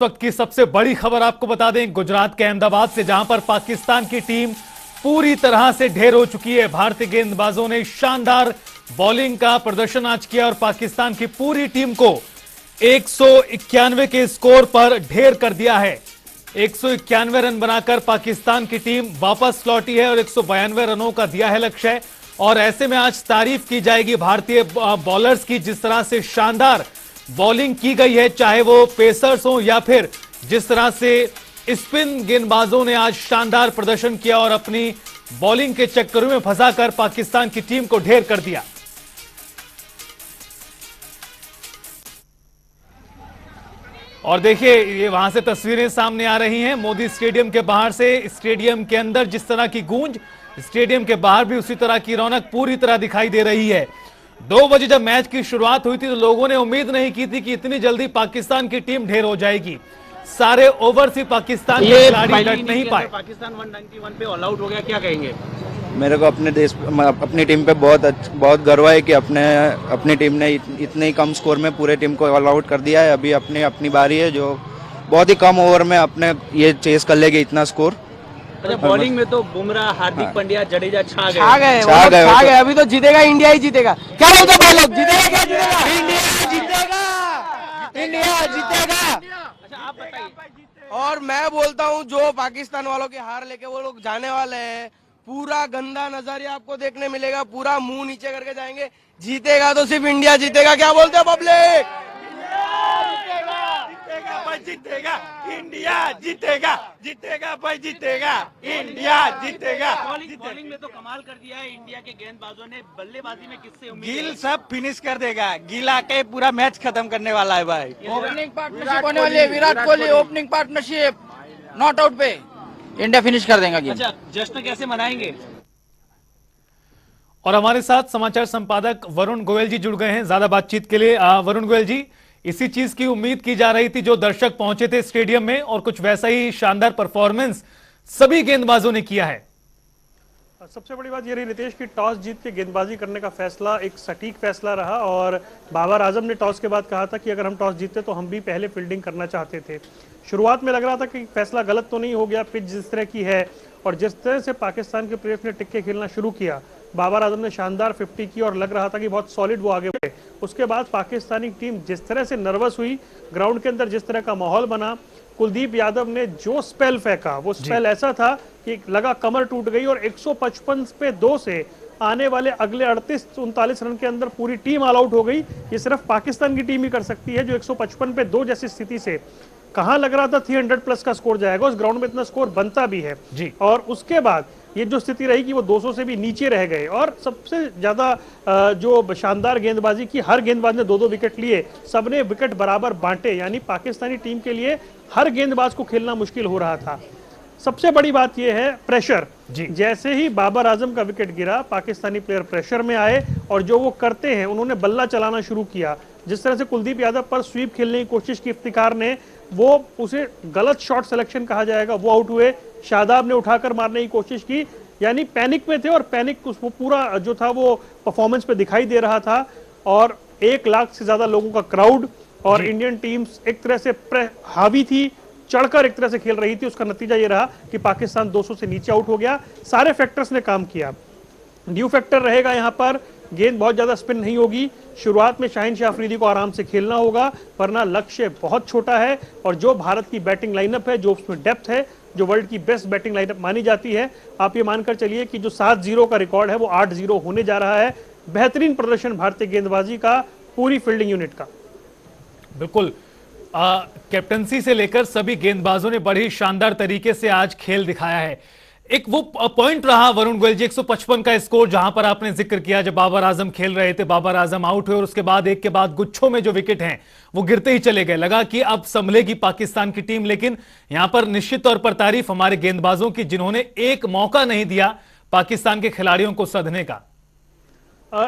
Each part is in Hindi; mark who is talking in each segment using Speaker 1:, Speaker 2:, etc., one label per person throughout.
Speaker 1: वक्त की सबसे बड़ी खबर आपको बता दें गुजरात के अहमदाबाद से, जहां पर पाकिस्तान की टीम पूरी तरह से ढेर हो चुकी है। भारतीय गेंदबाजों ने शानदार बॉलिंग का प्रदर्शन आज किया और पाकिस्तान की पूरी टीम को 191 के स्कोर पर ढेर कर दिया है। 191 रन बनाकर पाकिस्तान की टीम वापस लौटी है और 192 रनों का दिया है लक्ष्य। और ऐसे में आज तारीफ की जाएगी भारतीय बॉलर्स की, जिस तरह से शानदार बॉलिंग की गई है, चाहे वो पेसर्स हो या फिर जिस तरह से स्पिन गेंदबाजों ने आज शानदार प्रदर्शन किया और अपनी बॉलिंग के चक्करों में फंसाकर पाकिस्तान की टीम को ढेर कर दिया। और देखिए ये वहां से तस्वीरें सामने आ रही हैं मोदी स्टेडियम के बाहर से। स्टेडियम के अंदर जिस तरह की गूंज, स्टेडियम के बाहर भी उसी तरह की रौनक पूरी तरह दिखाई दे रही है। 2 बजे जब मैच की शुरुआत हुई थी तो लोगों ने उम्मीद नहीं की थी कि इतनी जल्दी पाकिस्तान की टीम ढेर हो जाएगी। सारे ओवर से पाकिस्तान के खिलाड़ी डट नहीं पाए।
Speaker 2: पाकिस्तान 191 पे ऑल आउट हो गया, क्या कहेंगे?
Speaker 3: मेरे को अपने देश, अपनी टीम पे बहुत गर्व है कि अपनी टीम ने इतने ही कम स्कोर में पूरे टीम को ऑल आउट कर दिया है। अभी अपनी बारी है, जो बहुत ही कम ओवर में अपने ये चेस कर लेगी इतना स्कोर।
Speaker 2: अच्छा, बॉलिंग में तो बुमराह, हार्दिक पांड्या, जडेजा छा गए।
Speaker 4: अभी तो जीतेगा, इंडिया ही जीतेगा। क्या बोलते हैं लोग? जीतेगा, क्या जीतेगा? इंडिया जीतेगा, इंडिया जीतेगा।
Speaker 2: अच्छा, आप बताइए।
Speaker 4: और मैं बोलता हूँ जो पाकिस्तान वालों की हार लेके वो लोग जाने वाले हैं, पूरा गंदा नजरिया आपको देखने मिलेगा, पूरा मुंह नीचे करके जाएंगे। जीतेगा तो सिर्फ इंडिया जीतेगा। क्या बोलते हो पब्लिक?
Speaker 5: जीतेगा, इंडिया जीतेगा, जीतेगा भाई, जीतेगा, इंडिया जीतेगा।
Speaker 2: बॉलिंग में तो कमाल कर दिया है इंडिया के गेंदबाजों ने। बल्लेबाजी में किससे उम्मीद?
Speaker 5: गिल सब फिनिश कर देगा। गिल आके पूरा मैच खत्म करने वाला है भाई।
Speaker 4: ओपनिंग पार्टनरशिप होने वाली है, Virat Kohli opening partnership not out पे इंडिया फिनिश कर देगा गेम।
Speaker 2: अच्छा, जश्न कैसे मनाएंगे?
Speaker 1: और हमारे साथ समाचार संपादक वरुण गोयल जी जुड़ गए हैं ज्यादा बातचीत के लिए। वरुण गोयल जी, इसी चीज की उम्मीद की जा रही थी, जो दर्शक पहुंचे थे स्टेडियम में, और कुछ वैसा ही शानदार परफॉर्मेंस सभी गेंदबाजों ने किया है।
Speaker 6: सबसे बड़ी बात ये रही रितेश की टॉस जीत के गेंदबाजी करने का फैसला एक सटीक फैसला रहा। और बाबर आजम ने टॉस के बाद कहा था कि अगर हम टॉस जीतते तो हम भी पहले फील्डिंग करना चाहते थे। शुरुआत में लग रहा था कि फैसला गलत तो नहीं हो गया, पिच जिस तरह की है और जिस तरह से पाकिस्तान के प्लेयर्स ने टिक के खेलना शुरू किया, बाबर आजम ने शानदार 50 की और लग रहा था कि बहुत सॉलिड वो आगे बढ़े। उसके बाद पाकिस्तानी टीम जिस तरह से नर्वस हुई, ग्राउंड के अंदर जिस तरह का माहौल बना, कुलदीप यादव ने जो स्पेल फेंका वो स्पेल ऐसा था कि लगा कमर टूट गई। और 155 पे 2 से आने वाले अगले 38-39 रन के अंदर पूरी टीम ऑल आउट हो गई। ये सिर्फ पाकिस्तान की टीम ही कर सकती है, जो 155 पे 2 जैसी स्थिति से कहां लग रहा था 300 प्लस का स्कोर जाएगा, उस ग्राउंड में इतना स्कोर बनता भी है जी। और उसके बाद ये जो स्थिति रही कि वो 200 से भी नीचे रह गए। और सबसे ज्यादा जो शानदार गेंदबाजी की, हर गेंदबाज ने 2-2 विकेट लिए, सबने विकेट बराबर बांटे, यानी पाकिस्तानी टीम के लिए हर गेंदबाज को खेलना मुश्किल हो रहा था। सबसे बड़ी बात यह है प्रेशर जी। जैसे ही बाबर आजम का विकेट गिरा, पाकिस्तानी प्लेयर प्रेशर में आए और जो वो करते हैं, उन्होंने बल्ला चलाना शुरू किया। जिस तरह से कुलदीप यादव पर स्वीप खेलने की कोशिश की इफ्तिकार ने, वो उसे गलत शॉट सिलेक्शन कहा जाएगा, वो आउट हुए। शादाब ने उठाकर मारने की कोशिश की, यानी पैनिक में थे और पैनिक वो पूरा जो था वो परफॉर्मेंस पे दिखाई दे रहा था। और 1 लाख से ज्यादा लोगों का क्राउड और इंडियन टीम्स एक तरह से हावी थी, चढ़कर एक तरह से खेल रही थी। उसका नतीजा ये रहा कि पाकिस्तान 200 से नीचे आउट हो गया। सारे फैक्टर्स ने काम किया। न्यू फैक्टर रहेगा यहाँ पर, गेंद बहुत ज्यादा स्पिन नहीं होगी। शुरुआत में शाहीन शाह अफरीदी को आराम से खेलना होगा, वरना लक्ष्य बहुत छोटा है। और जो भारत की बैटिंग लाइनअप है, जो उसमें डेप्थ है, जो वर्ल्ड की बेस्ट बैटिंग लाइनअप मानी जाती है, आप ये मानकर चलिए कि जो 7-0 का रिकॉर्ड है वो 8-0 होने जा रहा है। बेहतरीन प्रदर्शन भारतीय गेंदबाजी का, पूरी फील्डिंग यूनिट का।
Speaker 1: बिल्कुल, कैप्टनसी से लेकर सभी गेंदबाजों ने बड़ी शानदार तरीके से आज खेल दिखाया है। एक वो पॉइंट रहा वरुण गोयल जी, 155 का स्कोर, जहां पर आपने जिक्र किया, जब बाबर आजम खेल रहे थे, बाबर आजम आउट हुए और उसके बाद एक के बाद गुच्छों में जो विकेट हैं वो गिरते ही चले गए। लगा कि अब संभलेगी पाकिस्तान की टीम, लेकिन यहां पर निश्चित तौर पर तारीफ हमारे गेंदबाजों की, जिन्होंने एक मौका नहीं दिया पाकिस्तान के खिलाड़ियों को सधने का।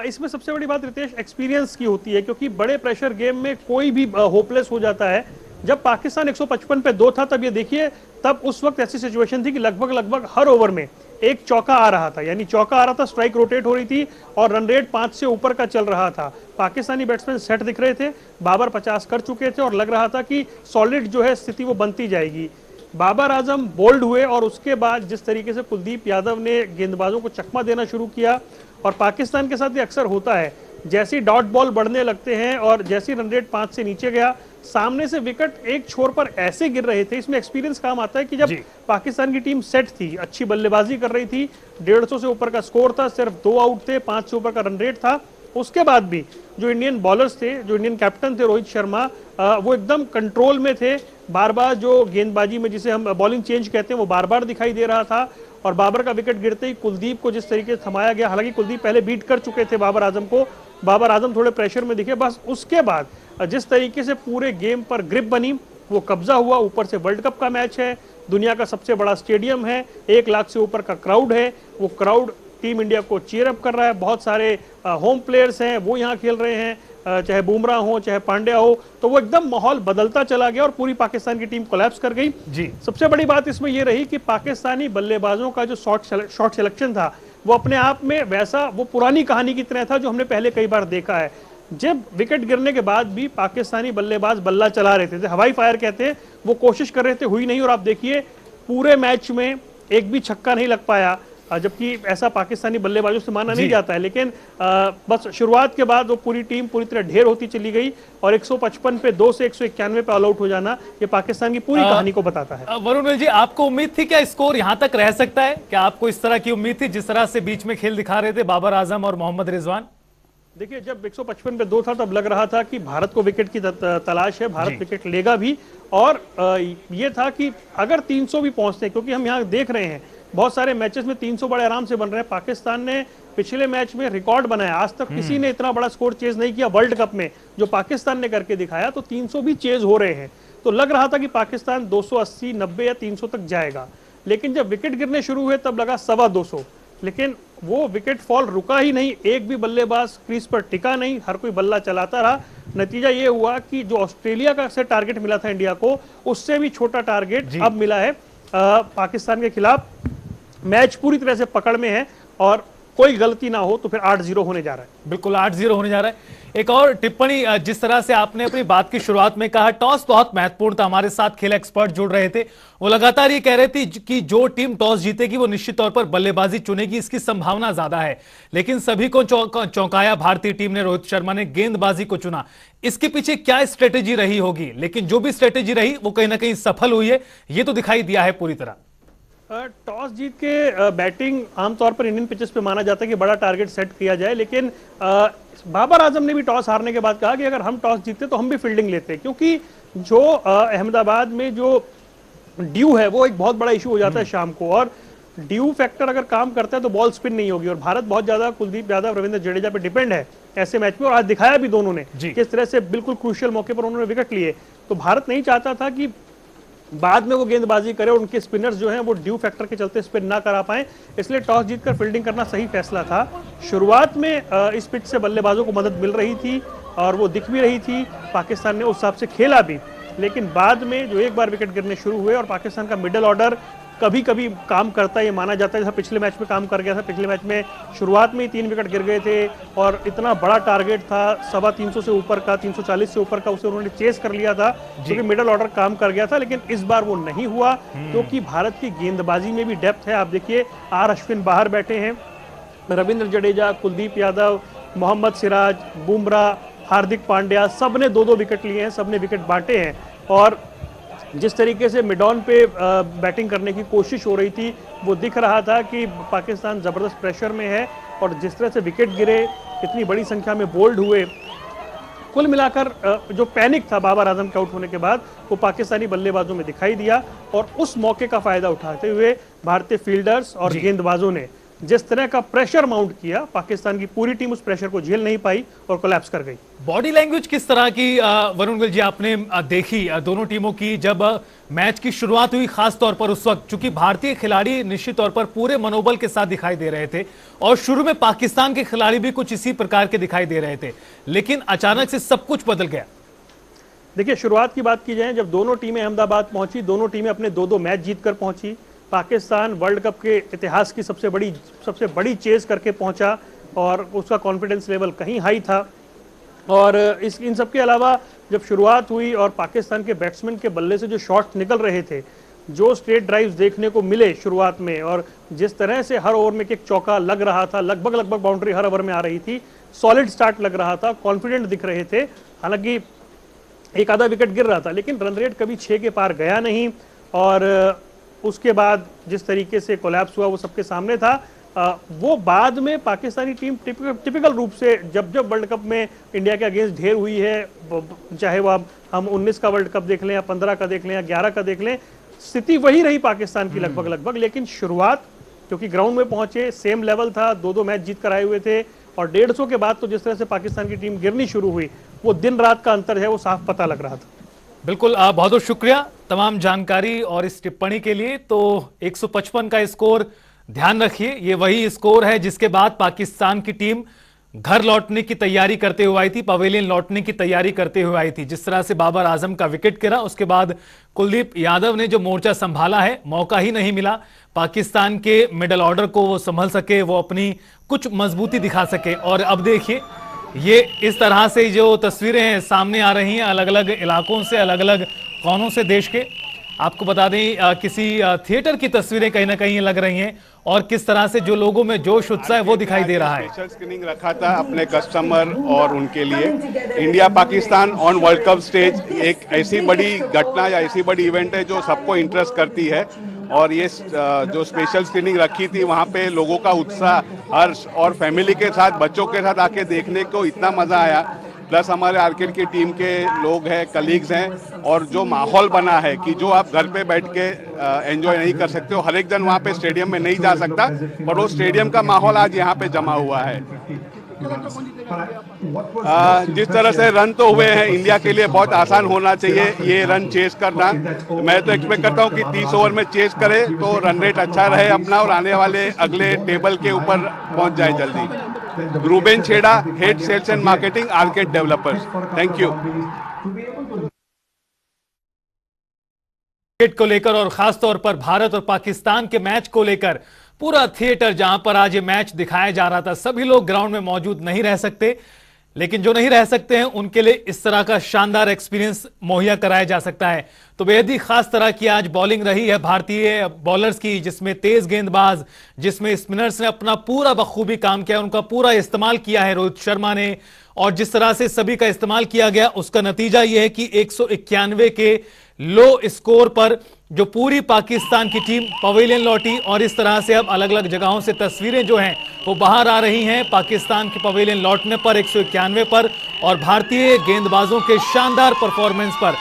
Speaker 6: इसमें सबसे बड़ी बात रितेश एक्सपीरियंस की होती है, क्योंकि बड़े प्रेशर गेम में कोई भी होपलेस हो जाता है। जब पाकिस्तान 155 पे 2 था, तब ये देखिए, तब उस वक्त ऐसी सिचुएशन थी कि लगभग हर ओवर में एक चौका आ रहा था, यानी चौका आ रहा था, स्ट्राइक रोटेट हो रही थी और रन रेट 5 से ऊपर का चल रहा था। पाकिस्तानी बैट्समैन सेट दिख रहे थे, बाबर 50 कर चुके थे और लग रहा था कि सॉलिड जो है स्थिति वो बनती जाएगी। बाबर आजम बोल्ड हुए और उसके बाद जिस तरीके से कुलदीप यादव ने गेंदबाजों को चकमा देना शुरू किया, और पाकिस्तान के साथ ये अक्सर होता है, जैसी डॉट बॉल बढ़ने लगते हैं और जैसी रन रेट 5 से नीचे गया, सामने से विकेट एक छोर पर ऐसे गिर रहे थे। इसमें एक्सपीरियंस काम आता है कि जब पाकिस्तान की टीम सेट थी, अच्छी बल्लेबाजी कर रही थी, 150 से ऊपर का स्कोर था, सिर्फ 2 आउट थे, 5 से ऊपर का रन रेट था, उसके बाद भी जो इंडियन बॉलर्स थे, जो इंडियन कैप्टन थे रोहित शर्मा, वो एकदम कंट्रोल में थे। बार बार जो गेंदबाजी में जिसे हम बॉलिंग चेंज कहते हैं वो बार बार दिखाई दे रहा था। और बाबर का विकेट गिरते ही कुलदीप को जिस तरीके से थमाया गया, हालांकि कुलदीप पहले बीट कर चुके थे बाबर आजम को, बाबर आजम थोड़े प्रेशर में दिखे, बस उसके बाद जिस तरीके से पूरे गेम पर ग्रिप बनी, वो कब्जा हुआ। ऊपर से वर्ल्ड कप का मैच है, दुनिया का सबसे बड़ा स्टेडियम है, 1 लाख से ऊपर का क्राउड है, वो क्राउड टीम इंडिया को चीयर अप कर रहा है। बहुत सारे होम प्लेयर्स हैं, वो यहाँ खेल रहे हैं, चाहे बुमराह हो चाहे पांड्या हो, तो वो एकदम माहौल बदलता चला गया और पूरी पाकिस्तान की टीम कोलैप्स कर गई जी। सबसे बड़ी बात इसमें यह रही कि पाकिस्तानी बल्लेबाजों का जो शॉट सिलेक्शन था वो अपने आप में वैसा वो पुरानी कहानी की तरह था जो हमने पहले कई बार देखा है। जब विकेट गिरने के बाद भी पाकिस्तानी बल्लेबाज बल्ला चला रहे थे, हवाई फायर कहते हैं, वो कोशिश कर रहे थे, हुई नहीं। और आप देखिए पूरे मैच में एक भी छक्का नहीं लग पाया, जबकि ऐसा पाकिस्तानी बल्लेबाजों से माना नहीं जाता है। लेकिन बस शुरुआत के बाद वो पूरी टीम पूरी तरह ढेर होती चली गई और 155 पे 2 से 191 पे ऑल आउट हो जाना, ये पाकिस्तान की पूरी कहानी को बताता है।
Speaker 1: वरुण जी, आपको उम्मीद थी क्या स्कोर यहां तक रह सकता है? क्या आपको इस तरह की उम्मीद थी जिस तरह से बीच में खेल दिखा रहे थे बाबर आजम और मोहम्मद रिजवान?
Speaker 6: देखिए, जब 155 पे 2 था तब लग रहा था कि भारत को विकेट की तलाश है, भारत विकेट लेगा भी। और ये था कि अगर 300 भी पहुंचते, क्योंकि हम यहाँ देख रहे हैं बहुत सारे मैचेस में 300 बड़े आराम से बन रहे हैं। पाकिस्तान ने पिछले मैच में रिकॉर्ड बनाया, आज तक किसी ने इतना बड़ा स्कोर चेज नहीं किया वर्ल्ड कप में जो पाकिस्तान ने करके दिखाया, तो 300 भी चेज हो रहे हैं। तो लग रहा था कि पाकिस्तान 280, 90 या 300 तक जाएगा। लेकिन जब विकेट गिरने शुरू हुए तब लगा 225, लेकिन वो विकेट फॉल रुका ही नहीं, एक भी बल्लेबाज क्रीज पर टिका नहीं, हर कोई बल्ला चलाता रहा। नतीजा ये हुआ कि जो ऑस्ट्रेलिया का से टारगेट मिला था इंडिया को, उससे भी छोटा टारगेट अब मिला है पाकिस्तान के खिलाफ। मैच पूरी तरह से पकड़ में है और कोई गलती ना हो तो फिर 8-0 होने जा रहा है।
Speaker 1: बिल्कुल 8-0 होने जा रहा है। एक और टिप्पणी, जिस तरह से आपने अपनी बात की शुरुआत में कहा टॉस बहुत महत्वपूर्ण था, हमारे साथ खेल एक्सपर्ट जुड़ रहे थे, वो लगातार ये कह रहे थे कि जो टीम टॉस जीतेगी वो निश्चित तौर पर बल्लेबाजी चुनेगी, इसकी संभावना ज्यादा है। लेकिन सभी को चौंकाया भारतीय टीम ने, रोहित शर्मा ने गेंदबाजी को चुना। इसके पीछे क्या स्ट्रेटेजी रही होगी? लेकिन जो भी स्ट्रेटेजी रही वो कहीं ना कहीं सफल हुई है, ये तो दिखाई दिया है पूरी तरह।
Speaker 6: टॉस जीत के बैटिंग आमतौर पर इंडियन पिचेस पे माना जाता है कि बड़ा टारगेट सेट किया जाए, लेकिन बाबर आजम ने भी टॉस हारने के बाद कहा कि अगर हम टॉस जीतते तो हम भी फील्डिंग लेते, क्योंकि जो अहमदाबाद में जो ड्यू है वो एक बहुत बड़ा इशू हो जाता है शाम को, और ड्यू फैक्टर अगर काम करता है तो बॉल स्पिन नहीं होगी। और भारत बहुत ज्यादा कुलदीप यादव, रविंद्र जडेजा पे डिपेंड है ऐसे मैच में, और आज दिखाया भी दोनों ने किस तरह से बिल्कुल क्रूशियल मौके पर उन्होंने विकेट लिए। तो भारत नहीं चाहता था कि बाद में वो गेंदबाजी करे और उनके स्पिनर्स जो हैं वो ड्यू फैक्टर के चलते स्पिन ना करा पाए, इसलिए टॉस जीतकर फील्डिंग करना सही फैसला था। शुरुआत में इस पिच से बल्लेबाजों को मदद मिल रही थी और वो दिख भी रही थी, पाकिस्तान ने उस हिसाब से खेला भी। लेकिन बाद में जो एक बार विकेट गिरने शुरू हुए और पाकिस्तान का मिडिल ऑर्डर कभी कभी काम करता है, ये माना जाता है, जैसा पिछले मैच में काम कर गया था। पिछले मैच में शुरुआत में ही 3 विकेट गिर गए थे और इतना बड़ा टारगेट था 350 से ऊपर का, 340 से ऊपर का, उसे उन्होंने चेस कर लिया था क्योंकि मिडिल ऑर्डर काम कर गया था। लेकिन इस बार वो नहीं हुआ क्योंकि भारत की गेंदबाजी में भी डेप्थ है। आप देखिए आर अश्विन बाहर बैठे हैं, रविंद्र जडेजा, कुलदीप यादव, मोहम्मद सिराज, बुमराह, हार्दिक पांड्या, सब ने 2-2 विकेट लिए हैं, सब ने विकेट बांटे हैं। और जिस तरीके से मिड ऑन पे बैटिंग करने की कोशिश हो रही थी वो दिख रहा था कि पाकिस्तान ज़बरदस्त प्रेशर में है। और जिस तरह से विकेट गिरे, इतनी बड़ी संख्या में बोल्ड हुए, कुल मिलाकर जो पैनिक था बाबर आजम के आउट होने के बाद वो पाकिस्तानी बल्लेबाजों में दिखाई दिया। और उस मौके का फायदा उठाते हुए भारतीय फील्डर्स और गेंदबाजों ने जिस तरह का प्रेशर माउंट किया, पाकिस्तान की पूरी टीम उस प्रेशर को झेल नहीं पाई और कोलैप्स कर गई।
Speaker 1: बॉडी लैंग्वेज किस तरह की वरुण गिल जी आपने देखी दोनों टीमों की जब मैच की शुरुआत हुई, खास तौर पर उस वक्त चूंकि भारतीय खिलाड़ी निश्चित तौर पर पूरे मनोबल के साथ दिखाई दे रहे थे और शुरू में पाकिस्तान के खिलाड़ी भी कुछ इसी प्रकार के दिखाई दे रहे थे, लेकिन अचानक से सब कुछ बदल गया।
Speaker 6: देखिए, शुरुआत की बात की जाए, जब दोनों टीमें अहमदाबाद पहुंची, दोनों टीमें अपने 2-2 मैच जीतकर पहुंची। पाकिस्तान वर्ल्ड कप के इतिहास की सबसे बड़ी चेज करके पहुंचा और उसका कॉन्फिडेंस लेवल कहीं हाई था। और इन सब के अलावा जब शुरुआत हुई और पाकिस्तान के बैट्समैन के बल्ले से जो शॉट्स निकल रहे थे, जो स्ट्रेट ड्राइव्स देखने को मिले शुरुआत में, और जिस तरह से हर ओवर में एक चौका लग रहा था, लगभग बाउंड्री हर ओवर में आ रही थी, सॉलिड स्टार्ट लग रहा था, कॉन्फिडेंट दिख रहे थे। हालांकि एक आधा विकेट गिर रहा था लेकिन रन रेट कभी 6 के पार गया नहीं। और उसके बाद जिस तरीके से कोलैप्स हुआ वो सबके सामने था। वो बाद में पाकिस्तानी टीम टिपिकल रूप से जब वर्ल्ड कप में इंडिया के अगेंस्ट ढेर हुई है, चाहे वो हम 19 का वर्ल्ड कप देख लें या 15 का देख लें या 11 का देख लें, स्थिति वही रही पाकिस्तान की लगभग। लेकिन शुरुआत क्योंकि ग्राउंड में पहुंचे, सेम लेवल था, 2-2 मैच जीत कर आए हुए थे, और 150 के बाद तो जिस तरह से पाकिस्तान की टीम गिरनी शुरू हुई, वो दिन रात का अंतर है वो साफ पता लग रहा था।
Speaker 1: बिल्कुल, बहुत बहुत शुक्रिया तमाम जानकारी और इस टिप्पणी के लिए। तो 155 का स्कोर ध्यान रखिए, ये वही स्कोर है जिसके बाद पाकिस्तान की टीम घर लौटने की तैयारी करते हुए आई थी, पवेलियन लौटने की तैयारी करते हुए आई थी। जिस तरह से बाबर आजम का विकेट गिरा, उसके बाद कुलदीप यादव ने जो मोर्चा संभाला है, मौका ही नहीं मिला पाकिस्तान के मिडल ऑर्डर को वो संभल सके, वो अपनी कुछ मजबूती दिखा सके। और अब देखिए ये इस तरह से जो तस्वीरें हैं सामने आ रही हैं अलग अलग इलाकों से, अलग अलग कोनों से देश के। आपको बता दें किसी थिएटर की तस्वीरें कहीं ना कहीं लग रही हैं, और किस तरह से जो लोगों में जोश उत्साह है वो दिखाई दे रहा है।
Speaker 7: स्पेशल स्क्रीनिंग रखा था अपने कस्टमर और उनके लिए। India Pakistan on world cup stage एक ऐसी बड़ी घटना या ऐसी बड़ी इवेंट है जो सबको इंटरेस्ट करती है, और ये जो स्पेशल स्क्रीनिंग रखी थी वहाँ पे लोगों का उत्साह, हर्ष, और फैमिली के साथ, बच्चों के साथ आके देखने को इतना मजा आया। प्लस हमारे आर्किड की टीम के लोग हैं, कलीग्स हैं, और जो माहौल बना है कि जो आप घर पे बैठ के एंजॉय नहीं कर सकते हो, हर एक जन वहाँ पे स्टेडियम में नहीं जा सकता, पर वो स्टेडियम का माहौल आज यहाँ पे जमा हुआ है। जिस तरह से रन तो हुए हैं, इंडिया के लिए बहुत आसान होना चाहिए ये रन चेस करना। मैं तो एक्सपेक्ट करता हूँ कि 30 ओवर में चेस करे तो रन रेट अच्छा रहे अपना, और आने वाले अगले टेबल के ऊपर पहुंच जाए जल्दी। Ruben Chheda, head sales and marketing, Orchid Developers. Thank you.
Speaker 1: Cricket को लेकर और खासतौर पर भारत और पाकिस्तान के मैच को लेकर पूरा थिएटर जहां पर आज ये मैच दिखाया जा रहा था, सभी लोग ग्राउंड में मौजूद नहीं रह सकते, लेकिन जो नहीं रह सकते हैं उनके लिए इस तरह का शानदार एक्सपीरियंस मुहैया कराया जा सकता है। तो बेहद ही खास तरह की आज बॉलिंग रही है भारतीय बॉलर्स की, जिसमें तेज गेंदबाज, जिसमें स्पिनर्स ने अपना पूरा बखूबी काम किया, उनका पूरा इस्तेमाल किया है रोहित शर्मा ने, और जिस तरह से सभी का इस्तेमाल किया गया उसका नतीजा यह है कि 191 के लो स्कोर पर जो पूरी पाकिस्तान की टीम पवेलियन लौटी, और इस तरह से अब अलग अलग जगहों से तस्वीरें जो हैं वो बाहर आ रही हैं पाकिस्तान के पवेलियन लौटने पर 191 पर और भारतीय गेंदबाजों के शानदार परफॉर्मेंस पर।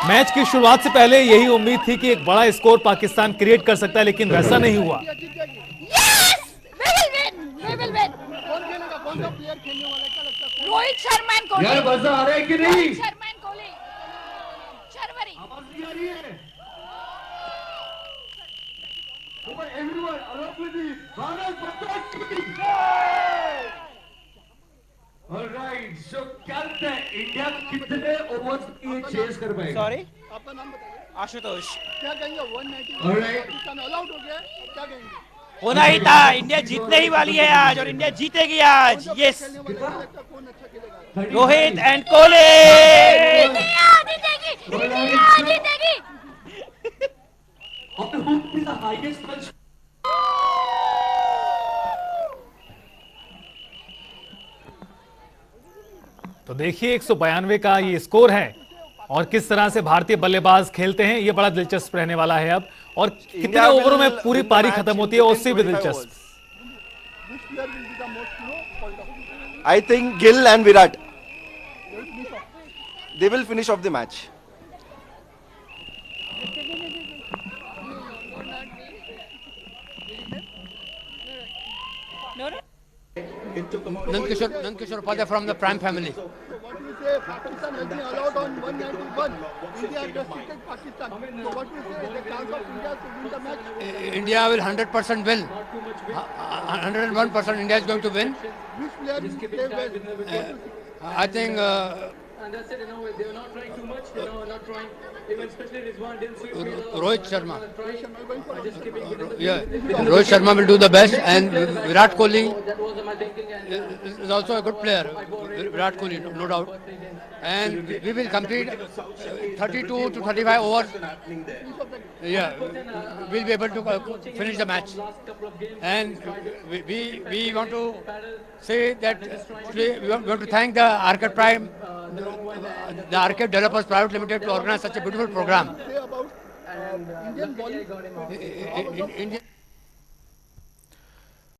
Speaker 1: मैच की शुरुआत से पहले यही उम्मीद थी कि एक बड़ा स्कोर पाकिस्तान क्रिएट कर सकता है, लेकिन वैसा नहीं हुआ।
Speaker 8: रोहित शर्मा एंड कोहली। यार मजा आ रहा है कि नहीं? रोहित शर्मा एंड कोहली। शर्वरी। आवाज नहीं आ रही है। Everyone along with me, Bharat alright, so क्या लगता है इंडिया कितने ओवर्स ये चेस कर पाएगा? सॉरी, आपका नाम बताइए। आशुतोष। क्या कहेंगे? 190 पाकिस्तान ऑल आउट हो गया, क्या कहेंगे?
Speaker 5: होना ही था, इंडिया जीतने ही वाली है आज, और इंडिया जीतेगी आज। Yes, Rohit and Kohli.
Speaker 1: तो देखिए 192 का ये स्कोर है, और किस तरह से भारतीय बल्लेबाज खेलते हैं ये बड़ा दिलचस्प रहने वाला है अब, और कितने ओवरों में पूरी पारी खत्म होती है उससे भी दिलचस्प।
Speaker 9: I think Gill and Virat, they will finish off the match.
Speaker 10: Nankishore Upadhyay from the Prime family.
Speaker 8: What do you say? Pakistan has been allowed on 191. India has defeated Pakistan. So what do you say? The chance of India to win the match?
Speaker 10: India will 100% win. 101% India is going to win.
Speaker 8: Which player will play well?
Speaker 10: I think Rohit Sharma. Yeah, Rohit Sharma will do the best, and Virat Kohli is also a good player. Virat Kohli, no doubt. And we will complete 32 to 35 overs. Yeah, we'll be able to finish the match. And we want to say that today we want to thank the Arcade Prime, the Arcade Developers Private Limited, to organize such a beautiful program.
Speaker 8: Indian bowling.
Speaker 10: Indian